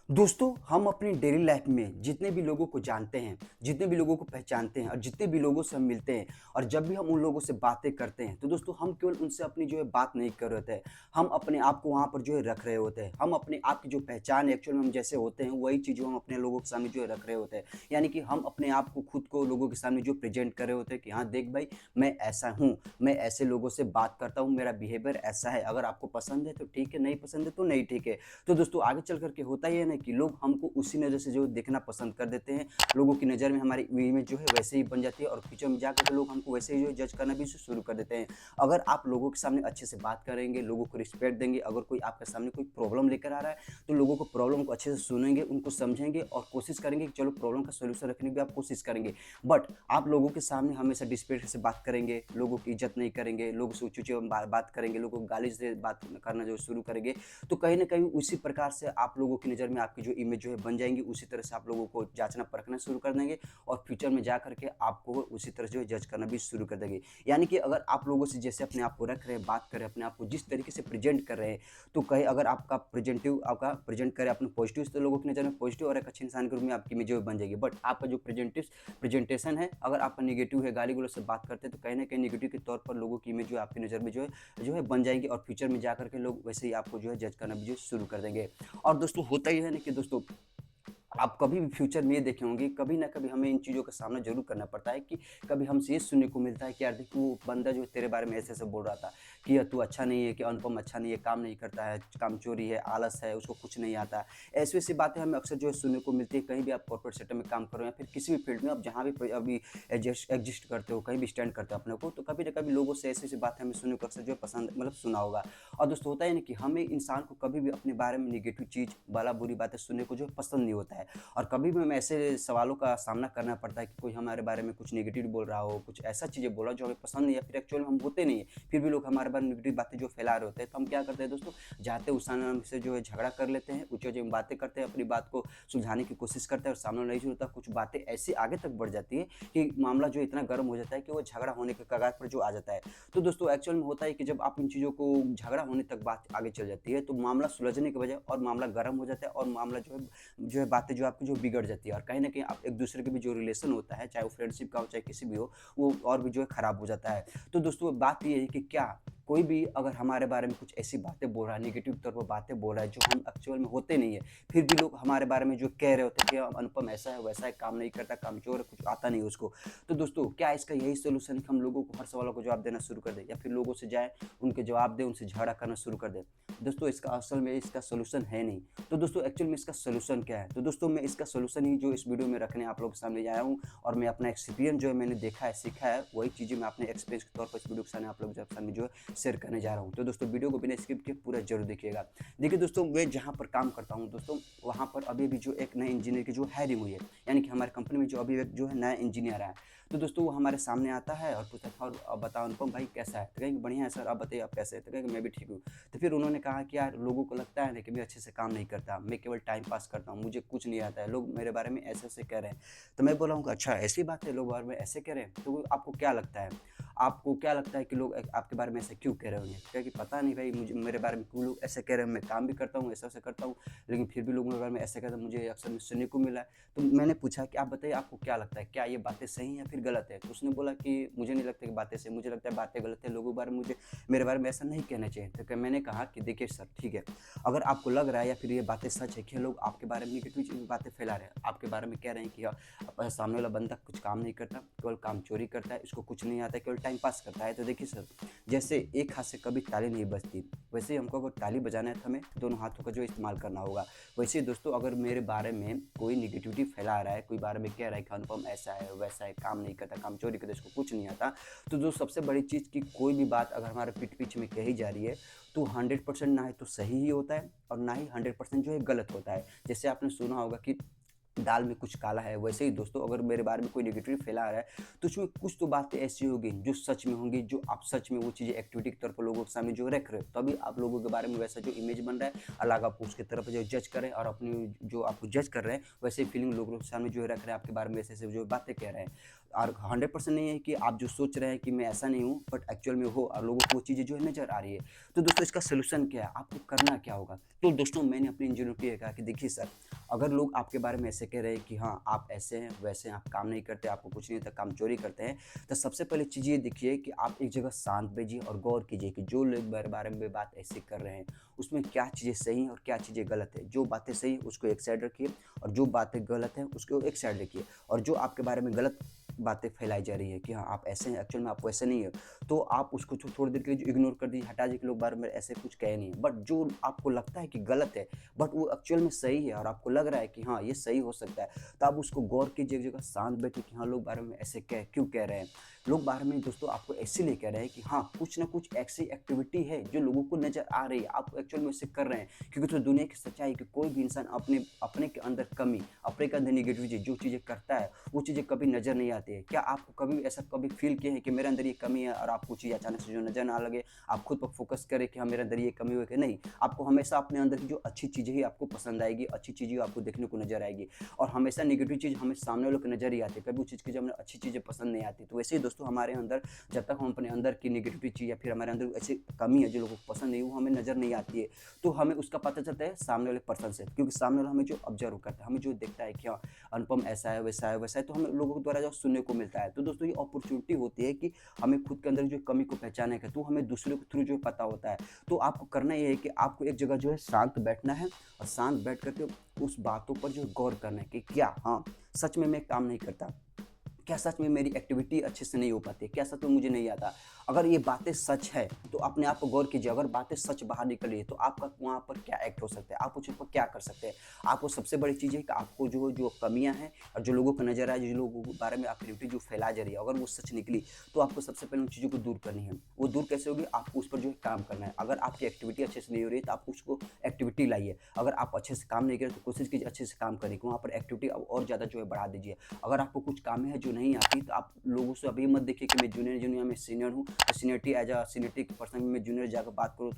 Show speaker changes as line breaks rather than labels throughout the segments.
दोस्तों, हम अपनी डेली लाइफ में जितने भी लोगों को जानते हैं, जितने भी लोगों को पहचानते हैं और जितने भी लोगों से हम मिलते हैं और जब भी हम उन लोगों से बातें करते हैं, तो दोस्तों हम केवल उनसे अपनी जो है बात नहीं कर रहे होते हैं। हम अपने आप को वहाँ पर जो है रख रहे होते हैं। हम अपने आप की जो पहचान एक्चुअल में हम जैसे होते हैं, वही चीज़ हम अपने लोगों के सामने जो है रख रहे होते हैं। यानी कि हम अपने आप को खुद को लोगों के सामने जो प्रेज़ेंट कर रहे होते हैं कि हाँ, देख भाई मैं ऐसा हूँ, मैं ऐसे लोगों से बात करता हूँ, मेरा बिहेवियर ऐसा है। अगर आपको पसंद है तो ठीक है, नहीं पसंद है तो नहीं ठीक है। तो दोस्तों आगे चल कर के होता ही है ना कि लोग हमको उसी नज़र से जो देखना पसंद कर देते हैं। लोगों की नज़र में हमारी इमेज जो है वैसे ही बन जाती है और फ्यूचर में जाकर के लोग हमको वैसे ही जो है जज करना भी शुरू कर देते हैं। अगर आप लोगों के सामने अच्छे से बात करेंगे, लोगों को रिस्पेक्ट देंगे, अगर कोई आपके सामने कोई प्रॉब्लम लेकर आ रहा है, तो लोगों को प्रॉब्लम को अच्छे से सुनेंगे, उनको समझेंगे और कोशिश करेंगे कि चलो प्रॉब्लम का सॉल्यूशन रखने की भी आप कोशिश करेंगे। बट आप लोगों के सामने हमेशा डिसरिस्पेक्ट से बात करेंगे, लोगों की इज़्ज़त नहीं करेंगे, लोगों से ऊँची-ऊँची बात करेंगे, लोगों को गाली से बात करना जो शुरू करेंगे, तो कहीं न कहीं उसी प्रकार से आप लोगों की नज़र में आपकी जो इमेज जो है बन जाएँगी, उसी तरह से आप लोगों को जाँचना परखना शुरू कर देंगे और फ्यूचर में जा कर के आपको उसी तरह जो है जज करना भी शुरू कर देंगे। यानी कि अगर आप लोगों से जैसे अपने आप को रख रहे हैं, बात कर रहे हैं, अपने आप को जिस तरीके से प्रेज़ेंट कर रहे हैं, तो कहीं अगर आपका प्रेज़ेंट करें अपने पॉज़िटिव तो लोगों की नज़र में पॉज़िटिव और एक अच्छे इंसान के रूप में आपकी इमेज जो है बन जाएगी। बट आपका जो प्रेज़ेंटेशन है, अगर आपका नेगेटिव है, गाली-गलौज से बात करते हैं, तो कहीं न कहीं नेगेटिव के तौर पर लोगों की इमेज जो है आपकी नज़र में जो है बन जाएँगी और फ्यूचर में जाकर के लोग वैसे ही आपको जो है जज करना भी जो शुरू कर देंगे। और दोस्तों होता ही है ना कि दोस्तों आप कभी भी फ्यूचर में ये देखे होंगे, कभी ना कभी हमें इन चीज़ों का सामना ज़रूर करना पड़ता है कि कभी हमसे ये सुनने को मिलता है कि यार देख वो बंदा जो है तेरे बारे में ऐसे-ऐसे बोल रहा था कि तू अच्छा नहीं है, कि अनुपम अच्छा नहीं है, काम नहीं करता है, कामचोरी है, आलस है, उसको कुछ नहीं आता। ऐसी-ऐसी बातें हमें अक्सर जो है सुनने को मिलती है, कहीं भी आप कॉर्पोरेट सेक्टर में काम कर रहे हो या फिर किसी भी फील्ड में आप जहाँ भी अभी एग्जिस्ट करते हो, कहीं भी स्टैंड करते हो अपने को, तो कभी ना कभी लोगों से ऐसी-ऐसी बातें हमें सुनने को अक्सर जो है पसंद मतलब सुना होगा। और दोस्तों होता है ना कि हमें इंसान को कभी भी अपने बारे में नेगेटिव चीज़, बुरी बातें सुनने को जो है पसंद नहीं होता है। और कभी भी हमें ऐसे सवालों का सामना करना पड़ता है कि कोई हमारे बारे में कुछ नेगेटिव बोल रहा हो, कुछ ऐसा चीज़ें बोल रहा हो जो हमें पसंद नहीं है, फिर एक्चुअल में हम होते नहीं है, फिर भी लोग हमारे बारे में नेगेटिव बातें जो फैला रहे होते हैं, तो हम क्या करते हैं दोस्तों, जाते उस इंसान से जो है झगड़ा कर लेते हैं, ऊँची-ऊँची बातें करते हैं, अपनी बात को सुलझाने की कोशिश करते हैं और सामने वाला नहीं सुनता, कुछ बातें ऐसी आगे तक बढ़ जाती है कि मामला जो इतना गर्म हो जाता है कि वो झगड़ा होने के कगार पर जो आ जाता है। तो दोस्तों एक्चुअल में होता है कि जब आप इन चीज़ों को झगड़ा होने तक बात आगे चल जाती है, तो मामला सुलझने के बजाय और मामला गर्म हो जाता है और मामला जो है बातें जो आपकी जो बिगड़ जाती है और कहीं न कहीं आप एक-दूसरे के भी जो रिलेशन होता है, चाहे वो फ्रेंडशिप का हो, चाहे किसी भी हो, वो और भी जो है खराब हो जाता है। तो दोस्तों बात ये है कि क्या कोई भी अगर हमारे बारे में कुछ ऐसी बातें बोल रहा है, नेगेटिव तौर पर बातें बोल रहा है, जो हम एक्चुअल में होते नहीं है, फिर भी लोग हमारे बारे में जो कह रहे होते हैं कि अनुपम ऐसा है, वैसा है, काम नहीं करता, कामचोर है, कुछ आता नहीं है उसको। तो दोस्तों क्या इसका यही सॉल्यूशन है कि हम लोगों को हर सवालों का जवाब देना शुरू कर दें या फिर लोगों से जाएँ, उनके जवाब दें, उनसे झगड़ा करना शुरू कर दें? दोस्तों इसका असल में इसका सॉल्यूशन है नहीं। तो दोस्तों एक्चुअल में इसका सॉल्यूशन क्या है? तो दोस्तों मैं इसका सॉल्यूशन ही जो इस वीडियो में रखने आप लोगों के सामने आया हूँ और मैं अपना एक्सपीरियंस जो है मैंने देखा है, सीखा है, वही चीज़ें मैं अपने एक्सपीरियंस के तौर पर इस वीडियो के सामने आप लोगों के सामने जो है शेयर करने जा रहा हूँ। तो दोस्तों वीडियो को बिना स्किप किए पूरा ज़रूर देखिएगा। देखिए दोस्तों मैं जहाँ पर काम करता हूँ दोस्तों, वहाँ पर अभी-अभी जो एक नए इंजीनियर की जो हायरिंग हुई है, यानी कि हमारी कंपनी में जो अभी एक जो है नया इंजीनियर आया है। तो दोस्तों वो हमारे सामने आता है और पूछता था और अब बताओ अनुपम भाई कैसा है? तो कहेंगे बढ़िया है सर, आप बताइए आप कैसे हैं? तो कहेंगे मैं भी ठीक हूँ। तो फिर उन्होंने कहा कि यार लोगों को लगता है ना कि मैं अच्छे से काम नहीं करता, मैं केवल टाइम पास करता हूँ, मुझे कुछ नहीं आता है, लोग मेरे बारे में ऐसे-ऐसे कह रहे हैं। तो मैं बोला हूँ अच्छा ऐसी बात है लोग बारे में ऐसे कह रहे हैं? तो आपको क्या लगता है? आपको क्या लगता है कि लोग आपके बारे में ऐसे क्यों कह रहे होंगे? कहा कि पता नहीं भाई मुझे मेरे बारे में क्यों लोग ऐसे कह रहे हैं, मैं काम भी करता हूँ, ऐसा-ऐसा करता हूँ, लेकिन फिर भी लोग मेरे बारे में ऐसे कहते हैं, मुझे अक्सर में सुनने को मिला है। तो मैंने पूछा कि आप बताइए आपको क्या लगता है, क्या ये बातें सही हैं या फिर गलत है? तो उसने बोला कि मुझे नहीं लगता कि बातें सही, मुझे लगता है बातें गलत है, लोगों के बारे में मुझे मेरे बारे में ऐसा नहीं कहना चाहिए। तो क्या मैंने कहा कि देखिए सर ठीक है, अगर आपको लग रहा है या फिर ये बातें सच है कि लोग आपके बारे में नेगेटिव चीज़ बातें फैला रहे हैं, आपके बारे में कह रहे हैं कि सामने वाला बंदा कुछ काम नहीं करता, केवल काम चोरी करता है, इसको कुछ नहीं आता है, केवल टाइम पास करता है। तो देखिए सर, जैसे एक हाथ से कभी ताली नहीं बजती, वैसे ही हमको अगर ताली बजाना है तो हमें दोनों हाथों का जो इस्तेमाल करना होगा। वैसे ही दोस्तों अगर मेरे बारे में कोई नेगेटिविटी फैला रहा है, कोई बारे में कह रहा है कि अनुपम ऐसा है, वैसा है, काम नहीं करता, काम चोरी करता है, इसको कुछ नहीं आता, तो जो सबसे बड़ी चीज़ कि कोई भी बात अगर हमारे पीठ पीछे में कही जा रही है, तो 100% ना ही तो सही ही होता है और ना ही 100% जो है गलत होता है। जैसे आपने सुना होगा कि दाल में कुछ काला है, वैसे ही दोस्तों अगर मेरे बारे में कोई नेगेटिव फैला रहा है, तो उसमें कुछ तो बातें ऐसी होंगी जो सच में होंगी, जो आप सच में वो चीज़ें एक्टिविटी के तौर पर लोगों के सामने जो रख रहे हो, तभी आप लोगों के बारे में वैसा जो इमेज बन रहा है, अलग आप उसकी तरफ जो जज कर रहे हैं और अपनी जो आपको जज कर रहे हैं, वैसे ही फीलिंग लोगों के सामने जो है रख रहे हैं, आपके बारे में ऐसे-ऐसे जो बातें कह रहे हैं। और 100% नहीं है कि आप जो सोच रहे हैं कि मैं ऐसा नहीं हूँ, बट एक्चुअल में हो और लोगों को वो चीज़ें जो है नज़र आ रही है। तो दोस्तों इसका सॉल्यूशन क्या है? आपको करना क्या होगा? तो दोस्तों मैंने अपने इंजीनियर को ये कहा कि देखिए सर, अगर लोग आपके बारे में ऐसे कह रहे हैं कि हाँ, आप ऐसे हैं, वैसे हैं, आप काम नहीं करते, आपको कुछ नहीं आता, काम चोरी करते हैं, तो सबसे पहले चीज़ ये देखिए कि आप एक जगह शांत बैठिए और गौर कीजिए कि जो लोग मेरे बारे में बात ऐसे कर रहे हैं, उसमें क्या चीज़ें सही हैं और क्या चीज़ें गलत है। जो बातें सही हैं, उसको एक साइड रखिए और जो बातें गलत हैं, उसको एक साइड रखिए। और जो आपके बारे में गलत बातें फैलाई जा रही है कि हाँ, आप ऐसे हैं, एक्चुअल में आप वैसे नहीं हो, तो आप उसको थोड़ी देर के लिए इग्नोर कर दीजिए, हटा दीजिए कि लोग बारे में ऐसे कुछ कहे नहीं है। बट जो आपको लगता है कि गलत है, बट वो एक्चुअल में सही है और आपको लग रहा है कि हाँ, ये सही हो सकता है, तो आप उसको गौर कीजिए, एक जगह शांत बैठिए कि हाँ, लोग बारे में ऐसे क्यों कह रहे हैं। लोग बारे में दोस्तों आपको इसीलिए कह रहे हैं कि हाँ, कुछ ना कुछ ऐसी एक्टिविटी है जो लोगों को नज़र आ रही है, आप एक्चुअल में उसे कर रहे हैं। क्योंकि तो दुनिया की सच्चाई है कि कोई भी इंसान अपने अपने के अंदर कमी, अपने के अंदर नेगेटिविटी जो चीज़ें करता है, वो चीज़ें कभी नज़र नहीं आती है। क्या आपको कभी ऐसा कभी फ़ील किए हैं कि मेरे अंदर ये कमी है और आपको चीज़ अचानक से जो नज़र ना लगे, आप खुद पर फ़ोकस करें कि हाँ, मेरे अंदर ये कमी है कि नहीं? आपको हमेशा अपने अंदर की जो अच्छी चीज़ें ही आपको पसंद आएगी, अच्छी चीज़ें आपको देखने को नज़र आएगी और हमेशा नेगेटिव चीज़ हमें सामने वालों को नज़र ही आती है, कभी उस चीज़ की जो हमें अच्छी चीज़ें पसंद नहीं आती। तो वैसे ही दोस्तों हमारे अंदर जब तक हम अपने अंदर की नेगेटिविटी चीज़ या फिर हमारे अंदर ऐसी कमी है जो लोगों को पसंद नहीं, वो हमें नज़र नहीं आती है, तो हमें उसका पता चलता है सामने वाले पर्सन से, क्योंकि सामने वाला हमें जो ऑब्जर्व करता है, हमें जो देखता है कि हाँ, अनुपम ऐसा है, वैसा है, वैसा है, तो हमें लोगों के द्वारा जो सुनने को मिलता है। तो दोस्तों ये अपॉर्चुनिटी होती है कि हमें खुद के अंदर जो कमी को पहचाने का, तो हमें दूसरे के थ्रू जो पता होता है। तो आपको करना ये है कि आपको एक जगह जो है शांत बैठना है और शांत बैठ करके उस बातों पर जो गौर करना है कि क्या हाँ, सच में मैं काम नहीं करता, क्या सच में मेरी एक्टिविटी अच्छे से नहीं हो पाती है? क्या सच में मुझे नहीं आता? अगर ये बातें सच है, तो अपने आप को गौर कीजिए, अगर बातें सच बाहर निकल रही है, तो आपका वहाँ पर क्या एक्ट हो सकता है? आप उस चीज़ पर क्या कर सकते हैं? आपको सबसे बड़ी चीज़ है कि आपको जो कमियाँ हैं और जो लोगों को नज़र आए, जो लोगों के बारे में एक्टिविटी जो फैलाई जा रही है, अगर वो सच निकली, तो आपको सबसे पहले उन चीज़ों को दूर करनी है। वो दूर कैसे होगी? आपको उस पर जो है काम करना है। अगर आपकी एक्टिविटी अच्छे से नहीं हो रही है, तो आप उसको एक्टिविटी लाइए। अगर आप अच्छे से काम नहीं कर रहे, तो कोशिश कीजिए अच्छे से काम करने की, वहाँ पर एक्टिविटी और ज़्यादा जो है बढ़ा दीजिए। अगर आपको कुछ काम है जो नहीं आती, तो आप लोगों से अभी मत देखिए कि मैं जूनियर में सीनियर हूँ, तो seniority as a seniority person में मैं जूनियर जाकर बात करूँ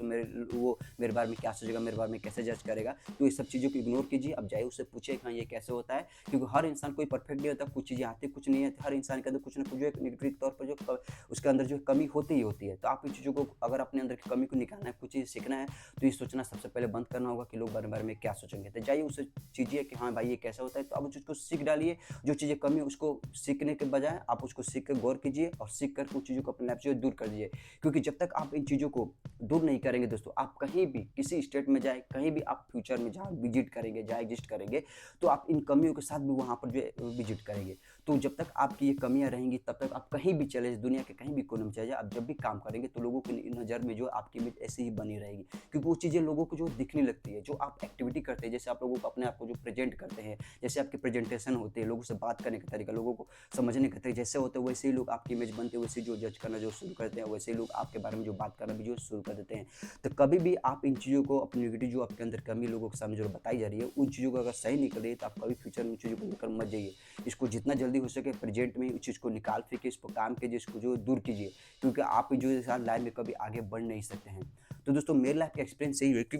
तो वो मेरे बारे में क्या सोचेगा, मेरे बारे में कैसे जज करेगा। तो ये सब चीज़ों को इग्नोर कीजिए, अब जाइए उससे पूछिए कि हाँ, ये कैसे होता है, क्योंकि हर इंसान कोई परफेक्ट नहीं होता, कुछ चीज़ें आती कुछ नहीं आती, हर इंसान के अंदर कुछ ना कुछ जो है नेगेटिव तौर पर उसके अंदर जो कमी होती ही होती है। तो आप इन चीज़ों को, अगर अपने अंदर की कमी को निकालना है, कुछ चीज़ सीखना है, तो ये सोचना सबसे पहले बंद करना होगा कि लोग बारे में क्या सोचेंगे। तो जाइए उससे चीजिए कि हाँ भाई, ये कैसा होता है, तो आप उस चीज़ को सीख डालिए। जो चीज़ें कमी है उसको सीखने के बजाय आप उसको सीख कर गौर कीजिए और सीख कर कुछ चीज़ों को अपने लाइफ से दूर कर दीजिए। क्योंकि जब तक आप इन चीज़ों को दूर नहीं करेंगे दोस्तों, आप कहीं भी किसी स्टेट में जाए, कहीं भी आप फ्यूचर में जहाँ विजिट करेंगे, जहाँ एग्जिस्ट करेंगे, तो आप इन कमियों के साथ भी वहाँ पर जो है विजिट करेंगे। तो जब तक आपकी ये कमियाँ रहेंगी, तब तक आप कहीं भी चले, दुनिया के कहीं भी कोने में चले जाए, आप जब भी काम करेंगे तो लोगों की नज़र में जो आपकी इमेज ऐसी ही बनी रहेगी। क्योंकि वो चीज़ें लोगों को जो दिखने लगती है, जो आप एक्टिविटी करते हैं, जैसे आप लोगों को अपने आप को जो प्रेजेंट करते हैं, जैसे आपकी प्रेजेंटेशन होती है, लोगों से बात करने का तरीका, लोगों को समझने का तरीका जैसे होता है, वैसे ही लोग आपकी इमेज बनते हैं, वैसे ही जो जज करना जो शुरू करते हैं, वैसे ही लोग आपके बारे में जो बात करना भी जो शुरू कर देते हैं। तो कभी भी आप इन चीज़ों को, अपनी नेगेटिव जो आपके अंदर कमी लोगों के सामने जो बताई जा रही है, उन चीज़ों को अगर सही निकल रही है, तो आप कभी फ्यूचर में उन चीज़ों को लेकर मत जाइए। इसको जितना जल्दी हो सके प्रेजेंट में उस चीज़ को निकाल फेंकिए, इस पर काम कीजिए, इसको जो दूर कीजिए, क्योंकि आप जो इंसान लाइफ में कभी आगे बढ़ नहीं सकते हैं। तो दोस्तों मेरी लाइफ का एक्सपीरियंस यही है कि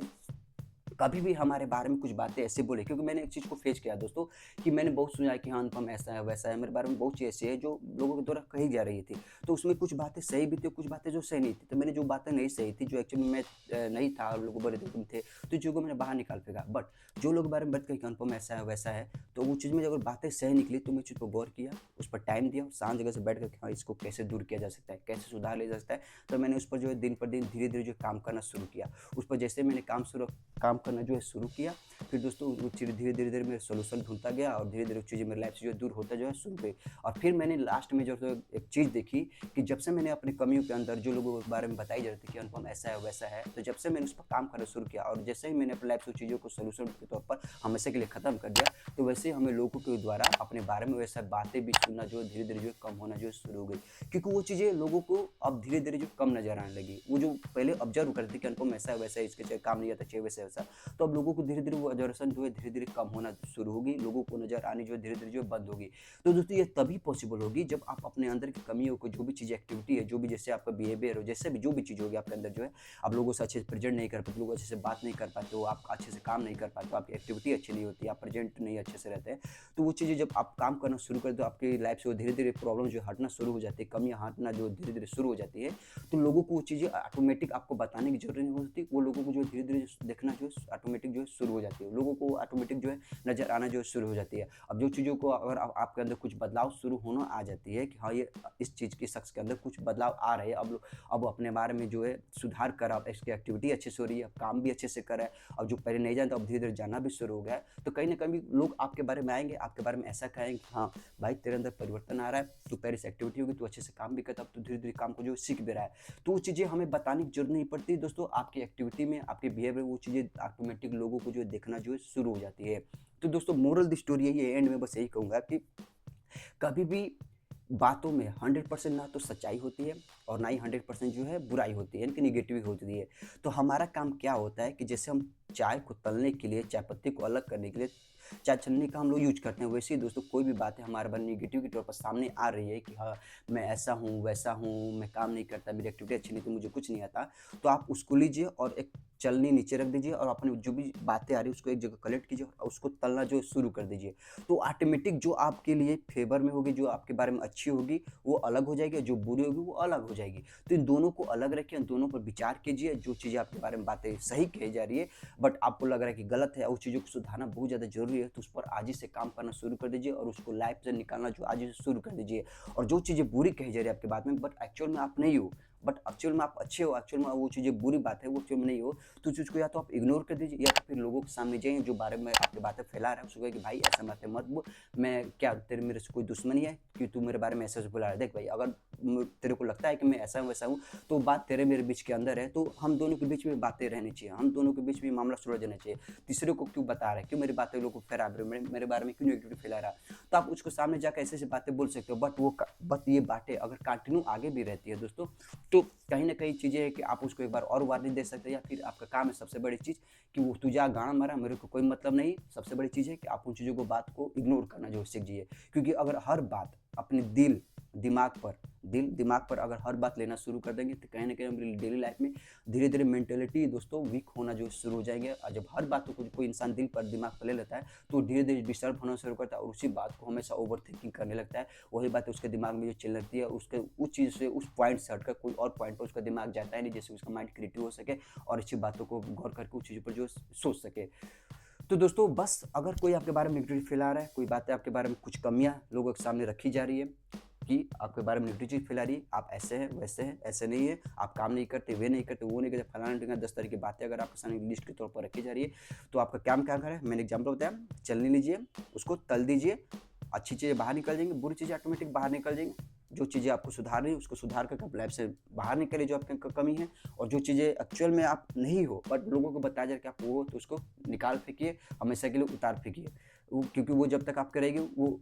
कभी भी हमारे बारे में कुछ बातें ऐसे बोले, क्योंकि मैंने एक चीज़ को फेस किया दोस्तों कि मैंने बहुत सुना है कि हाँ, अनुपम ऐसा है वैसा है, मेरे बारे में बहुत चीज़ ऐसी है जो लोगों के द्वारा कही जा रही थी। तो उसमें कुछ बातें सही भी थी, कुछ बातें जो सही नहीं थी। तो मैंने जो बातें नहीं सही थी, जो एक्चुअली में मैं नहीं था, लोग बोले थे तुम थे, तो चीज़ों को मैंने बाहर निकाल फेंका। बट जो लोग बारे में बात कही कि अनुपम ऐसा है वैसा है, तो वो चीज़ में अगर बातें सही निकली तो मैं चीज़ को गौर किया, उस पर टाइम दिया, शांत जगह से बैठ कर हाँ, इसको कैसे दूर किया जा सकता है, कैसे सुधार लिया जा सकता है। तो मैंने उस पर जो है दिन पर दिन धीरे धीरे जो काम करना शुरू किया। उस पर जैसे मैंने काम करना जो है शुरू किया, फिर दोस्तों वो चीज़ धीरे-धीरे मैं सॉल्यूशन ढूँढता गया और धीरे-धीरे वो चीज़ें मेरी लाइफ से जो है दूर होता जो है शुरू हुई। और फिर मैंने लास्ट में जो है एक चीज़ देखी कि जब से मैंने अपनी कमियों के अंदर जो लोगों के बारे में बताई जा रही थी कि अनुपम ऐसा है, वैसा है, तो जब से मैंने उस पर काम करना शुरू किया और जैसे ही मैंने अपनी लाइफ से उन चीज़ों को सॉल्यूशन के तौर पर हमेशा के लिए ख़त्म कर दिया, तो वैसे ही हमें लोगों के द्वारा अपने बारे में वैसा बातें भी सुनना जो है धीरे-धीरे जो है कम होना जो है शुरू हो गई। क्योंकि वो चीज़ें लोगों को अब धीरे-धीरे जो कम नज़र आने लगी। वो जो पहले ऑब्ज़र्व करते थे कि अनुपम ऐसा है, वैसा है, इसके चाहिए काम नहीं आता, चाहिए वैसा-वैसा। तो अब लोगों को धीरे-धीरे वो ऑब्जर्वेशन जो है धीरे-धीरे कम होना शुरू होगी, लोगों को नज़र आनी जो है धीरे-धीरे जो है बंद होगी। तो दोस्तों ये तभी पॉसिबल होगी जब आप अपने अंदर की कमियों को, जो भी चीज़ एक्टिविटी है, जो भी जैसे आपका बिहेवियर हो, जैसे भी जो भी चीज़ होगी आपके अंदर जो है, आप लोगों से अच्छे से प्रेज़ेंट नहीं कर पाते, लोगों अच्छे से बात नहीं कर पाते हो, आप अच्छे से काम नहीं कर पाते हो, आपकी एक्टिविटी अच्छी नहीं होती, आप प्रेज़ेंट नहीं अच्छे से रहते हैं। तो वो चीज़ें जब आप काम करना शुरू कर दो, आपकी लाइफ से वो धीरे-धीरे प्रॉब्लम जो है हटना शुरू हो जाती है, कमियाँ हटना जो धीरे-धीरे शुरू हो जाती है, तो लोगों को वो चीज़ें ऑटोमेटिक आपको बताने की ज़रूरत नहीं होती, वो लोगों को जो है धीरे-धीरे देखना जो है ऑटोमेटिक जो है शुरू हो जाती है। लोगों को ऑटोमेटिक जो है नज़र आना जो है शुरू हो जाती है। अब जो चीज़ों को अगर आपके अंदर कुछ बदलाव शुरू होना आ जाती है कि हाँ, ये इस चीज़ के शख्स के अंदर कुछ बदलाव आ रहे हैं, अब वो अपने बारे में जो है सुधार कर रहा है, इसकी एक्टिविटी अच्छे से हो रही है, काम भी अच्छे से कर रहा है, अब जो पहले नहीं जानता अब धीरे-धीरे जानना भी शुरू हो गया है, तो कहीं न कहीं लोग आपके बारे में आएँगे, आपके बारे में ऐसा कहेंगे कि हाँ, भाई तेरे अंदर परिवर्तन आ रहा है, तू पहले से एक्टिविटी होगी, तू अच्छे से काम भी करता, अब तू धीरे-धीरे काम को जो है सीख भी रहा है। तो वो चीज़ें हमें बताने की ज़रूरत नहीं पड़ती दोस्तों, आपकी एक्टिविटी में, आपके बिहेवियर में वो चीज़ें ऑटोमेटिक लोगों को जो है देखना जो है शुरू हो जाती है। तो दोस्तों मोरल द स्टोरी यही है, एंड में बस यही कहूँगा कि कभी भी बातों में 100% ना तो सच्चाई होती है और ना ही 100% जो है बुराई होती है, यानी कि नेगेटिव होती है। तो हमारा काम क्या होता है कि जैसे हम चाय को तलने के लिए, चाय पत्ती को अलग करने के लिए चाय छन्नी का हम लोग यूज़ करते हैं, वैसे ही दोस्तों कोई भी बात है हमारे बारे नेगेटिव के तौर पर सामने आ रही है कि हाँ, मैं ऐसा हूँ, वैसा हूँ, मैं काम नहीं करता, मेरी एक्टिविटी अच्छी नहीं, तो मुझे कुछ नहीं आता। तो आप उसको लीजिए और एक छलनी नीचे रख दीजिए और अपनी जो भी बातें आ रही है उसको एक जगह कलेक्ट कीजिए और उसको तलना जो है शुरू कर दीजिए। तो ऑटोमेटिक जो आपके लिए फ़ेवर में होगी, जो आपके बारे में अच्छी होगी, वो अलग हो जाएगी, जो बुरी होगी वो अलग हो जाएगी। तो इन दोनों को अलग रखिए, इन दोनों पर विचार कीजिए, जो चीज़ें आपके बारे में बातें सही कही जा रही है, बट आपको लग रहा है कि गलत है, उस चीज़ों को सुधारना बहुत ज़्यादा ज़रूरी है, तो उस पर आज ही से काम करना शुरू कर दीजिए और उसको लाइफ़ से निकालना जो आज ही से शुरू कर दीजिए। और जो चीज़ें बुरी कही जा रही है आपके बारे में, बट एक्चुअल में आप नहीं हो, बट एक्चुअल में आप अच्छे हो, एक्चुअल में वो चीज़ें बुरी बात है, वो एक्चुअल में नहीं हो, तो उस चीज़ को या तो आप इग्नोर कर दीजिए या तो फिर लोगों के सामने जाइए जो बारे में आपकी बातें फैला रहा है, उसको कहिए कि भाई ऐसा बातें मत बोल, मैं क्या तेरे मेरे से कोई दुश्मनी है कि तू मेरे बारे में ऐसे-ऐसे फैला रहा है? देख भाई, अगर तेरे को लगता है कि मैं ऐसा हूँ, वैसा हूँ, तो बात तेरे मेरे बीच के अंदर है, तो हम दोनों के बीच में बातें रहनी चाहिए, हम दोनों के बीच में मामला सुलझ जाना चाहिए। तीसरे को क्यों बता रहा है? क्यों मेरी बातें लोगों को फैला रहा है? मेरे बारे में क्यों नेगेटिव फैला रहा है? तो आप उसको सामने जाकर ऐसे-ऐसे बातें बोल सकते हो, बट ये बातें अगर कंटिन्यू आगे भी रहती है दोस्तों, तो कहीं न कहीं चीज़ें हैं कि आप उसको एक बार और वार्निंग दे सकते हैं या फिर आपका काम है सबसे बड़ी चीज़ कि वो तू जा गाड़ मारा, मेरे को कोई मतलब नहीं। सबसे बड़ी चीज़ है कि आप उन चीज़ों को बात को इग्नोर करना जो है सीख जाइए। क्योंकि अगर हर बात अपने दिमाग पर अगर हर बात लेना शुरू कर देंगे तो कहीं न कहीं हमारी डेली लाइफ़ में धीरे-धीरे मेंटालिटी दोस्तों वीक होना जो शुरू हो जाएँगे और जब हर बातों को कोई इंसान दिल पर, दिमाग पर ले लेता है, तो धीरे-धीरे डिस्टर्ब होना शुरू करता है और उसी बात को हमेशा ओवरथिंकिंग करने लगता है। वही बातें उसके दिमाग में जो चलने लगती है, उसके उस चीज़ से, उस पॉइंट से हटकर कोई और पॉइंट पर उसका दिमाग जाता है नहीं, जिससे उसका माइंड क्रिएटिव हो सके और अच्छी बातों को गौर करके उस चीज़ों पर जो है सोच सके। तो दोस्तों बस अगर कोई आपके बारे में नेगेटिव फैला रहा है, कोई बातें आपके बारे में कुछ कमियाँ लोगों के सामने रखी जा रही है कि आपके बारे में नेगेटिव चीज़ फैला रही है, आप ऐसे हैं, वैसे हैं, ऐसे नहीं है, आप काम नहीं करते, वे नहीं करते, वो नहीं करते, फलाना-ढिमकाना 10 तरह की बातें अगर आपके सामने लिस्ट के तौर पर रखी जा रही है, तो आपका काम क्या है? मैंने एग्ज़ाम्पल बताया, चलनी लीजिए, उसको तल दीजिए, अच्छी चीज़ें बाहर निकल जाएँगी, बुरी चीज़ें ऑटोमेटिक बाहर निकल जाएँगी। जो चीज़ें आपको सुधारनी है, उसको सुधार करके अपनी लाइफ़ से बाहर निकालिए जो आपके कमी है और जो चीज़ें एक्चुअल में आप नहीं हो, बट लोगों को बताया जाए कि आप वो हो, तो उसको निकाल फेंकिए, हमेशा के लिए उतार फेंकिए। वो क्योंकि वो जब तक आपके रहेगी, वो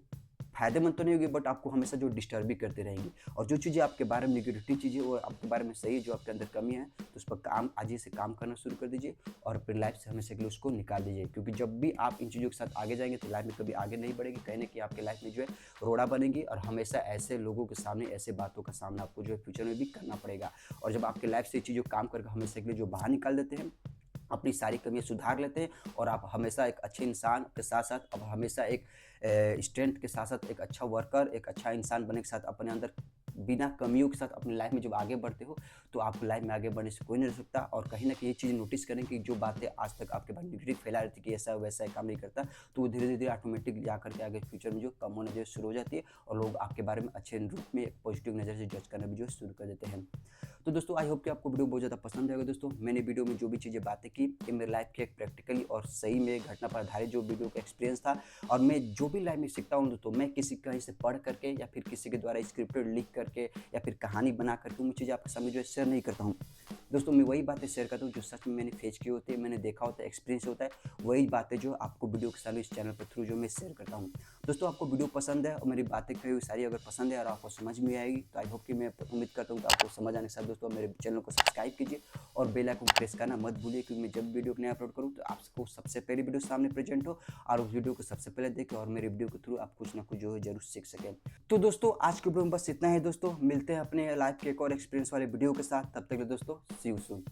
फ़ायदेमंद तो नहीं होगी बट आपको हमेशा जो डिस्टर्ब भी करती रहेंगी और जो चीज़ें आपके बारे में नेगेटिव चीज़ें वो आपके बारे में सही है, जो आपके अंदर कमी है, तो उस पर काम आज ही से काम करना शुरू कर दीजिए और अपनी लाइफ़ से हमेशा के लिए उसको निकाल दीजिए। क्योंकि जब भी आप इन चीज़ों के साथ आगे जाएँगे तो लाइफ़ में कभी आगे नहीं बढ़ेगी, कहीं न कहीं आपकी लाइफ़ में जो है रोड़ा बनेगी और हमेशा ऐसे लोगों के सामने ऐसे बातों का सामना आपको जो है फ्यूचर में भी करना पड़ेगा। और जब आपकी लाइफ़ से ये चीज़ों काम करके हमेशा के लिए जो बाहर निकाल देते हैं, अपनी सारी कमियाँ सुधार लेते हैं और आप हमेशा एक अच्छे इंसान के साथ-साथ अब हमेशा एक स्ट्रेंथ के साथ-साथ एक अच्छा वर्कर, एक अच्छा इंसान बनने के साथ अपने अंदर बिना कमियों के साथ अपनी लाइफ में जब आगे बढ़ते हो, तो आपको लाइफ में आगे बढ़ने से कोई नहीं रोक सकता और कहीं न कहीं ये चीज़ नोटिस करें कि जो बातें आज तक आपके बारे में नेगेटिव फैला रही थी कि ऐसा वैसा है, काम नहीं करता, तो वो धीरे-धीरे ऑटोमेटिक जाकर के आगे फ्यूचर में जो कम होना जो है शुरू हो जाती है और लोग आपके बारे में अच्छे रूप में पॉजिटिव नज़र से जज करना भी जो है शुरू कर देते हैं। तो दोस्तों आई होप कि आपको वीडियो बहुत ज़्यादा पसंद आएगा दोस्तों। मैंने वीडियो में जो भी चीज़ें बातें की, ये मेरे लाइफ के एक प्रैक्टिकली और सही में घटना पर आधारित जो वीडियो का एक्सपीरियंस था और मैं जो भी लाइफ में सीखता हूँ दोस्तों, मैं किसी कहीं से पढ़ करके या फिर किसी के द्वारा स्क्रिप्टेड लिख करके या फिर कहानी बना करके वो चीज़ें आपके सामने जो है शेयर नहीं करता हूँ। दोस्तों मैं वही बातें शेयर करता हूँ जो सच में मैंने फेस की होती है, मैंने देखा होता है, एक्सपीरियंस होता है, वही बातें जो आपको वीडियो के सामने इस चैनल पर थ्रू जो मैं शेयर करता हूँ। दोस्तों आपको वीडियो पसंद है और मेरी बातें कही हुई सारी अगर पसंद है और आपको समझ में आएगी, तो आई होप कि मैं उम्मीद करता हूँ कि आपको समझ आने के साथ दोस्तों मेरे चैनल को सब्सक्राइब कीजिए और बेल आइकन प्रेस करना मत भूलिए, क्योंकि मैं जब वीडियो नया अपलोड करूँ तो आपको सबसे पहले वीडियो सामने प्रेजेंट हो और उस वीडियो को सबसे पहले देखें और मेरे वीडियो के थ्रू आप कुछ ना कुछ जो है जरूर सीख सकें। तो दोस्तों आज के वीडियो में बस इतना ही दोस्तों, मिलते हैं अपने लाइफ के एक और एक्सपीरियंस वाले वीडियो के साथ, तब तक के लिए दोस्तों सी यू सून।